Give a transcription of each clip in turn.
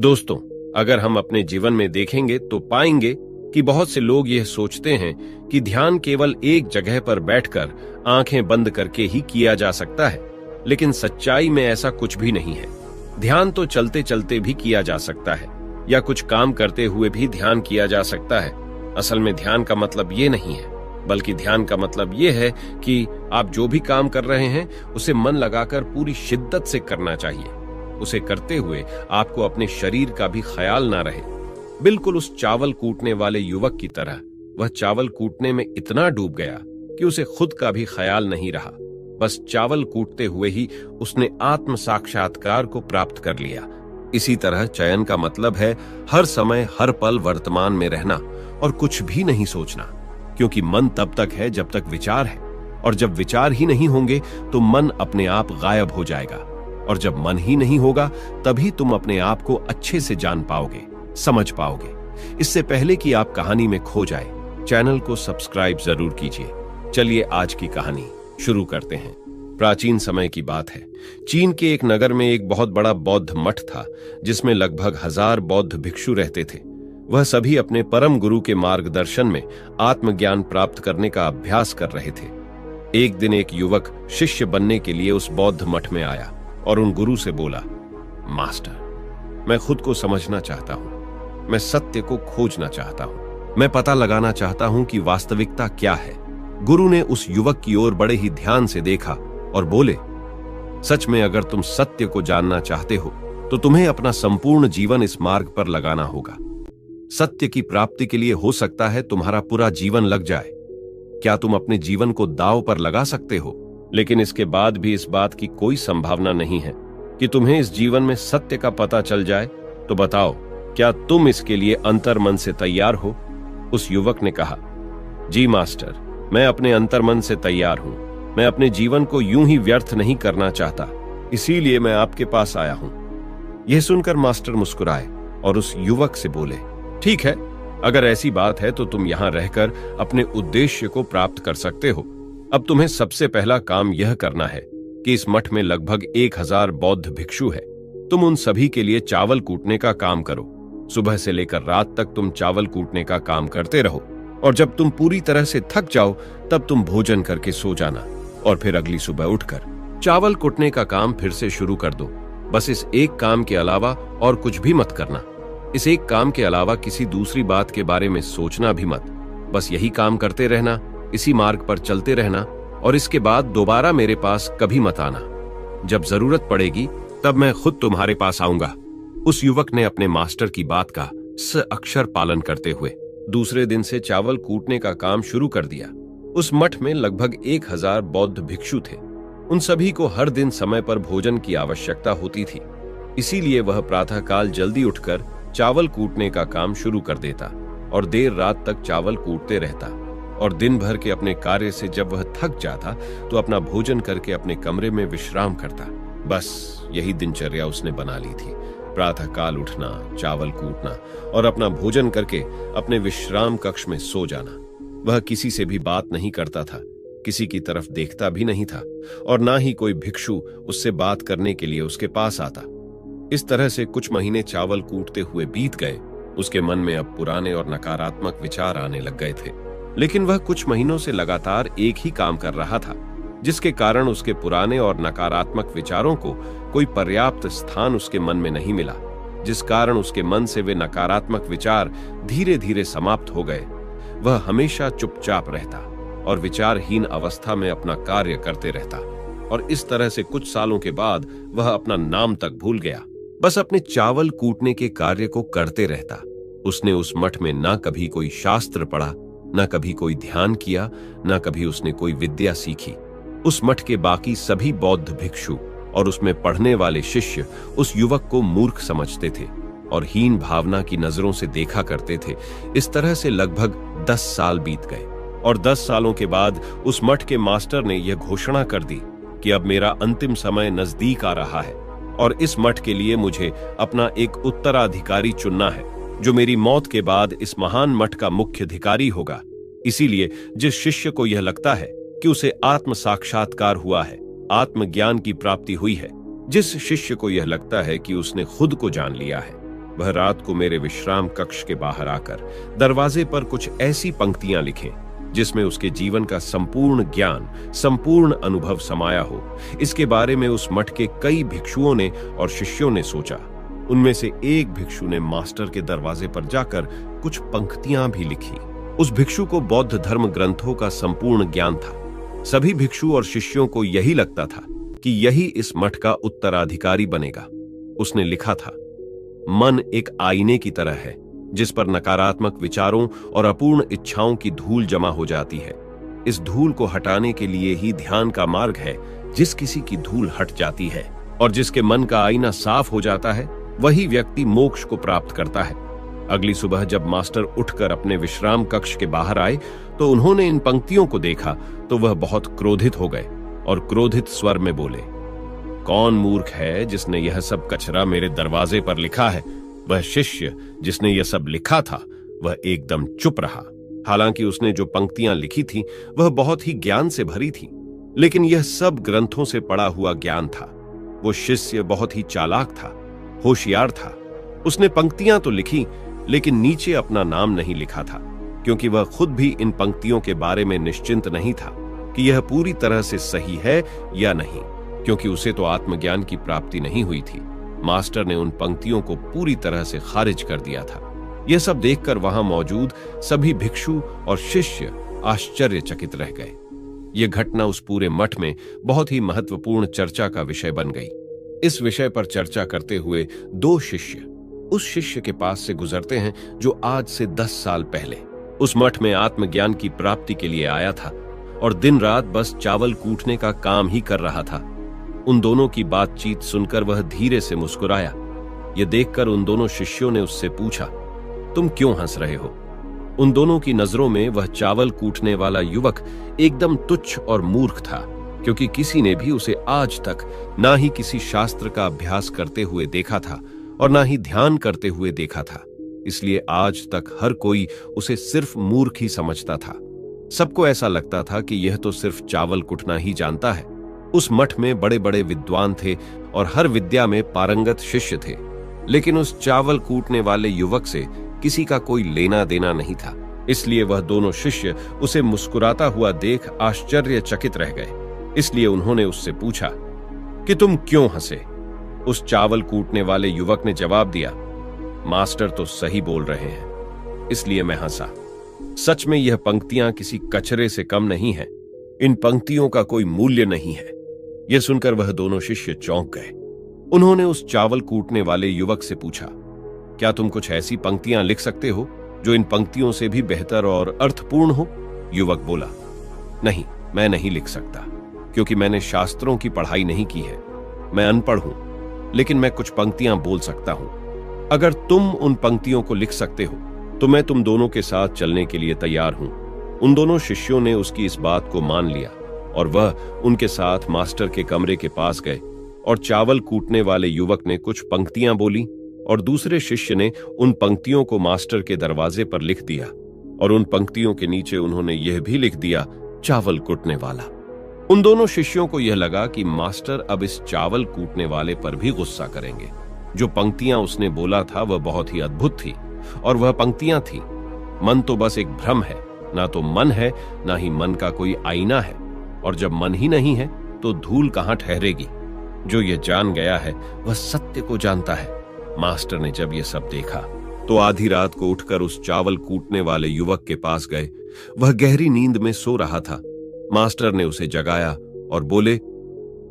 दोस्तों, अगर हम अपने जीवन में देखेंगे तो पाएंगे कि बहुत से लोग यह सोचते हैं कि ध्यान केवल एक जगह पर बैठकर आंखें बंद करके ही किया जा सकता है, लेकिन सच्चाई में ऐसा कुछ भी नहीं है। ध्यान तो चलते चलते भी किया जा सकता है या कुछ काम करते हुए भी ध्यान किया जा सकता है। असल में ध्यान का मतलब ये नहीं है, बल्कि ध्यान का मतलब ये है कि आप जो भी काम कर रहे हैं उसे मन लगाकर पूरी शिद्दत से करना चाहिए। उसे करते हुए आपको अपने शरीर का भी ख्याल ना रहे। बिल्कुल उस चावल कूटने वाले युवक की तरह वह चावल कूटने में इतना डूब गया कि उसे खुद का भी ख्याल नहीं रहा। बस चावल कूटते हुए ही उसने आत्म साक्षात्कार को प्राप्त कर लिया। इसी तरह चयन का मतलब है हर समय हर पल वर्तमान में रहना और कुछ भी नहीं सोचना, क्योंकि मन तब तक है जब तक विचार है, और जब विचार ही नहीं होंगे तो मन अपने आप गायब हो जाएगा, और जब मन ही नहीं होगा तभी तुम अपने आप को अच्छे से जान पाओगे, समझ पाओगे। इससे पहले कि आप कहानी में खो जाए, चैनल को सब्सक्राइब जरूर कीजिए। चलिए आज की कहानी शुरू करते हैं। प्राचीन समय की बात है। चीन के एक नगर में एक बहुत बड़ा बौद्ध मठ था, जिसमें लगभग 1000 बौद्ध भिक्षु रहते थे। वह सभी अपने परम गुरु के मार्गदर्शन में आत्मज्ञान प्राप्त करने का अभ्यास कर रहे थे। एक दिन एक युवक शिष्य बनने के लिए उस बौद्ध मठ में आया और उन गुरु से बोला, मास्टर, मैं खुद को समझना चाहता हूं, मैं सत्य को खोजना चाहता हूं, मैं पता लगाना चाहता हूं कि वास्तविकता क्या है। गुरु ने उस युवक की ओर बड़े ही ध्यान से देखा और बोले, सच में अगर तुम सत्य को जानना चाहते हो तो तुम्हें अपना संपूर्ण जीवन इस मार्ग पर लगाना होगा। सत्य की प्राप्ति के लिए हो सकता है तुम्हारा पूरा जीवन लग जाए। क्या तुम अपने जीवन को दांव पर लगा सकते हो? लेकिन इसके बाद भी इस बात की कोई संभावना नहीं है कि तुम्हें इस जीवन में सत्य का पता चल जाए। तो बताओ, क्या तुम इसके लिए अंतर्मन से तैयार हो? उस युवक ने कहा, जी मास्टर, मैं अपने अंतर्मन से तैयार हूं। मैं अपने जीवन को यूं ही व्यर्थ नहीं करना चाहता, इसीलिए मैं आपके पास आया हूं। यह सुनकर मास्टर मुस्कुराए और उस युवक से बोले, ठीक है, अगर ऐसी बात है तो तुम यहां रहकर अपने उद्देश्य को प्राप्त कर सकते हो। अब तुम्हें सबसे पहला काम यह करना है कि इस मठ में लगभग 1000 बौद्ध भिक्षु है। तुम उन सभी के लिए चावल कूटने का काम करो। सुबह से लेकर रात तक तुम चावल कूटने का काम करते रहो, और जब तुम पूरी तरह से थक जाओ तब तुम भोजन करके सो जाना, और फिर अगली सुबह उठकर चावल कूटने का काम फिर से शुरू कर दो। बस इस एक काम के अलावा और कुछ भी मत करना। इस एक काम के अलावा किसी दूसरी बात के बारे में सोचना भी मत। बस यही काम करते रहना, इसी मार्ग पर चलते रहना, और इसके बाद दोबारा मेरे पास कभी मत आना। जब जरूरत पड़ेगी तब मैं खुद तुम्हारे पास आऊंगा। उस युवक ने अपने मास्टर की बात का अक्षर पालन करते हुए दूसरे दिन से चावल कूटने का काम शुरू कर दिया। उस मठ में लगभग 1000 बौद्ध भिक्षु थे। उन सभी को हर दिन समय पर भोजन की आवश्यकता होती थी, इसीलिए वह प्रातःकाल जल्दी उठकर चावल कूटने का काम शुरू कर देता और देर रात तक चावल कूटते रहता। और दिन भर के अपने कार्य से जब वह थक जाता तो अपना भोजन करके अपने कमरे में विश्राम करता। बस यही दिनचर्या उसने बना ली थी। प्रातःकाल उठना, चावल कूटना और अपना भोजन करके अपने विश्राम कक्ष में सो जाना। वह किसी से भी बात नहीं करता था, किसी की तरफ देखता भी नहीं था, और ना ही कोई भिक्षु उससे बात करने के लिए उसके पास आता। इस तरह से कुछ महीने चावल कूटते हुए बीत गए। उसके मन में अब पुराने और नकारात्मक विचार आने लग गए थे, लेकिन वह कुछ महीनों से लगातार एक ही काम कर रहा था, जिसके कारण उसके पुराने और नकारात्मक विचारों को कोई पर्याप्त स्थान उसके मन में नहीं मिला, जिस कारण उसके मन से वे नकारात्मक विचार धीरे धीरे समाप्त हो गए। वह हमेशा चुपचाप रहता और विचारहीन अवस्था में अपना कार्य करते रहता, और इस तरह से कुछ सालों के बाद वह अपना नाम तक भूल गया। बस अपने चावल कूटने के कार्य को करते रहता। उसने उस मठ में ना कभी कोई शास्त्र पढ़ा, न कभी कोई ध्यान किया, न कभी उसने कोई विद्या सीखी। उस मठ के बाकी सभी बौद्ध भिक्षु और उसमें पढ़ने वाले शिष्य उस युवक को मूर्ख समझते थे और हीन भावना की नजरों से देखा करते थे। इस तरह से लगभग 10 साल बीत गए, और 10 सालों के बाद उस मठ के मास्टर ने यह घोषणा कर दी कि अब मेरा अंतिम समय नजदीक आ रहा है, और इस मठ के लिए मुझे अपना एक उत्तराधिकारी चुनना है, जो मेरी मौत के बाद इस महान मठ का मुख्य अधिकारी होगा। इसीलिए जिस शिष्य को यह लगता है कि उसे आत्म साक्षात्कार हुआ है, आत्मज्ञान की प्राप्ति हुई है, जिस शिष्य को यह लगता है कि उसने खुद को जान लिया है, वह रात को मेरे विश्राम कक्ष के बाहर आकर दरवाजे पर कुछ ऐसी पंक्तियां लिखें जिसमें उसके जीवन का संपूर्ण ज्ञान, संपूर्ण अनुभव समाया हो। इसके बारे में उस मठ के कई भिक्षुओं ने और शिष्यों ने सोचा। उनमें से एक भिक्षु ने मास्टर के दरवाजे पर जाकर कुछ पंक्तियां भी लिखी। उस भिक्षु को बौद्ध धर्म ग्रंथों का संपूर्ण ज्ञान था। सभी भिक्षु और शिष्यों को यही लगता था कि यही इस मठ का उत्तराधिकारी बनेगा। उसने लिखा था, मन एक आईने की तरह है जिस पर नकारात्मक विचारों और अपूर्ण इच्छाओं की धूल जमा हो जाती है। इस धूल को हटाने के लिए ही ध्यान का मार्ग है। जिस किसी की धूल हट जाती है और जिसके मन का आईना साफ हो जाता है, वही व्यक्ति मोक्ष को प्राप्त करता है। अगली सुबह जब मास्टर उठकर अपने विश्राम कक्ष के बाहर आए तो उन्होंने इन पंक्तियों को देखा तो वह बहुत क्रोधित हो गए और क्रोधित स्वर में बोले, कौन मूर्ख है जिसने यह सब कचरा मेरे दरवाजे पर लिखा है? वह शिष्य जिसने यह सब लिखा था वह एकदम चुप रहा। हालांकि उसने जो पंक्तियां लिखी थी वह बहुत ही ज्ञान से भरी थी, लेकिन यह सब ग्रंथों से पढ़ा हुआ ज्ञान था। वो शिष्य बहुत ही चालाक था, होशियार था। उसने पंक्तियां तो लिखी लेकिन नीचे अपना नाम नहीं लिखा था, क्योंकि वह खुद भी इन पंक्तियों के बारे में निश्चिंत नहीं था कि यह पूरी तरह से सही है या नहीं, क्योंकि उसे तो आत्मज्ञान की प्राप्ति नहीं हुई थी। मास्टर ने उन पंक्तियों को पूरी तरह से खारिज कर दिया था। यह सब देखकर वहां मौजूद सभी भिक्षु और शिष्य आश्चर्यचकित रह गए। यह घटना उस पूरे मठ में बहुत ही महत्वपूर्ण चर्चा का विषय बन गई। इस विषय पर चर्चा करते हुए दो शिष्य उस शिष्य के पास से गुजरते हैं जो आज से 10 साल पहले उस मठ में आत्मज्ञान की प्राप्ति के लिए आया था और दिन रात बस चावल कूटने का काम ही कर रहा था। उन दोनों की बातचीत सुनकर वह धीरे से मुस्कुराया। यह देखकर उन दोनों शिष्यों ने उससे पूछा, तुम क्यों हंस रहे हो? उन दोनों की नजरों में वह चावल कूटने वाला युवक एकदम तुच्छ और मूर्ख था, क्योंकि किसी ने भी उसे आज तक ना ही किसी शास्त्र का अभ्यास करते हुए देखा था और ना ही ध्यान करते हुए देखा था। इसलिए आज तक हर कोई उसे सिर्फ मूर्ख ही समझता था। सबको ऐसा लगता था कि यह तो सिर्फ चावल कुटना ही जानता है। उस मठ में बड़े बड़े विद्वान थे और हर विद्या में पारंगत शिष्य थे, लेकिन उस चावल कूटने वाले युवक से किसी का कोई लेना देना नहीं था। इसलिए वह दोनों शिष्य उसे मुस्कुराता हुआ देख आश्चर्यचकित रह गए। इसलिए उन्होंने उससे पूछा कि तुम क्यों हंसे? उस चावल कूटने वाले युवक ने जवाब दिया, मास्टर तो सही बोल रहे हैं, इसलिए मैं हंसा। सच में यह पंक्तियां किसी कचरे से कम नहीं है। इन पंक्तियों का कोई मूल्य नहीं है। यह सुनकर वह दोनों शिष्य चौंक गए। उन्होंने उस चावल कूटने वाले युवक से पूछा, क्या तुम कुछ ऐसी पंक्तियां लिख सकते हो जो इन पंक्तियों से भी बेहतर और अर्थपूर्ण हो? युवक बोला, नहीं, मैं नहीं लिख सकता, क्योंकि मैंने शास्त्रों की पढ़ाई नहीं की है। मैं अनपढ़ हूं, लेकिन मैं कुछ पंक्तियां बोल सकता हूं। अगर तुम उन पंक्तियों को लिख सकते हो तो मैं तुम दोनों के साथ चलने के लिए तैयार हूं। उन दोनों शिष्यों ने उसकी इस बात को मान लिया और वह उनके साथ मास्टर के कमरे के पास गए और चावल कूटने वाले युवक ने कुछ पंक्तियां बोली और दूसरे शिष्य ने उन पंक्तियों को मास्टर के दरवाजे पर लिख दिया और उन पंक्तियों के नीचे उन्होंने यह भी लिख दिया, चावल कूटने वाला। उन दोनों शिष्यों को यह लगा कि मास्टर अब इस चावल कूटने वाले पर भी गुस्सा करेंगे। जो पंक्तियां उसने बोला था वह बहुत ही अद्भुत थी और वह पंक्तियां थी, मन तो बस एक भ्रम है, ना तो मन है ना ही मन का कोई आईना है, और जब मन ही नहीं है तो धूल कहां ठहरेगी। जो ये जान गया है वह सत्य को जानता है। मास्टर ने जब ये सब देखा तो आधी रात को उठकर उस चावल कूटने वाले युवक के पास गए। वह गहरी नींद में सो रहा था। मास्टर ने उसे जगाया और बोले,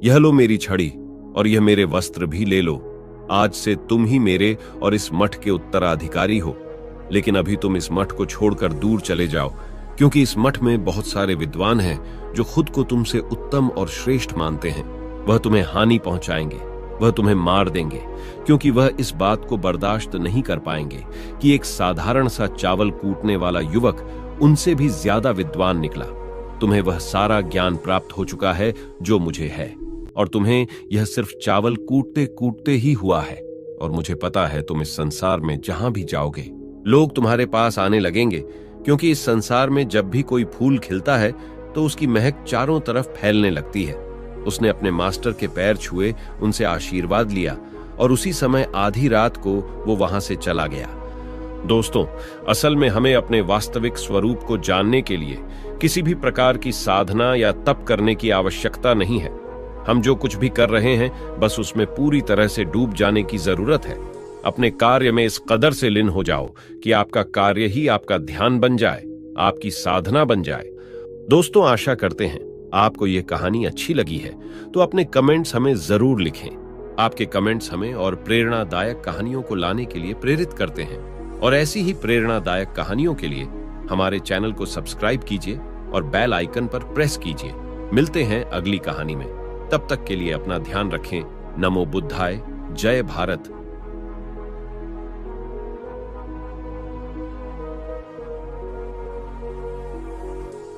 यह लो मेरी छड़ी और यह मेरे वस्त्र भी ले लो। आज से तुम ही मेरे और इस मठ के उत्तराधिकारी हो, लेकिन अभी तुम इस मठ को छोड़कर दूर चले जाओ, क्योंकि इस मठ में बहुत सारे विद्वान हैं जो खुद को तुमसे उत्तम और श्रेष्ठ मानते हैं। वह तुम्हें हानि पहुंचाएंगे, वह तुम्हें मार देंगे, क्योंकि वह इस बात को बर्दाश्त नहीं कर पाएंगे कि एक साधारण सा चावल कूटने वाला युवक उनसे भी ज्यादा विद्वान निकला। तुम्हें वह सारा ज्ञान प्राप्त हो चुका है जो मुझे है, और तुम्हें यह सिर्फ चावल कूटते कूटते ही हुआ है। और मुझे पता है तुम इस संसार में जहां भी जाओगे लोग तुम्हारे पास आने लगेंगे, क्योंकि इस संसार में जब भी कोई फूल खिलता है तो उसकी महक चारों तरफ फैलने लगती है। उसने अपने मास्टर के पैर छुए, उनसे आशीर्वाद लिया और उसी समय आधी रात को वो वहां से चला गया। दोस्तों, असल में हमें अपने वास्तविक स्वरूप को जानने के लिए किसी भी प्रकार की साधना या तप करने की आवश्यकता नहीं है। हम जो कुछ भी कर रहे हैं बस उसमें पूरी तरह से डूब जाने की जरूरत है। अपने कार्य में इस कदर से लीन हो जाओ कि आपका कार्य ही आपका ध्यान बन जाए, आपकी साधना बन जाए। दोस्तों, आशा करते हैं आपको यह कहानी अच्छी लगी है, तो अपने कमेंट्स हमें जरूर लिखें। आपके कमेंट्स हमें और प्रेरणादायक कहानियों को लाने के लिए प्रेरित करते हैं, और ऐसी ही प्रेरणादायक कहानियों के लिए हमारे चैनल को सब्सक्राइब कीजिए और बेल आइकन पर प्रेस कीजिए। मिलते हैं अगली कहानी में। तब तक के लिए अपना ध्यान रखें। नमो बुद्धाय। जय भारत।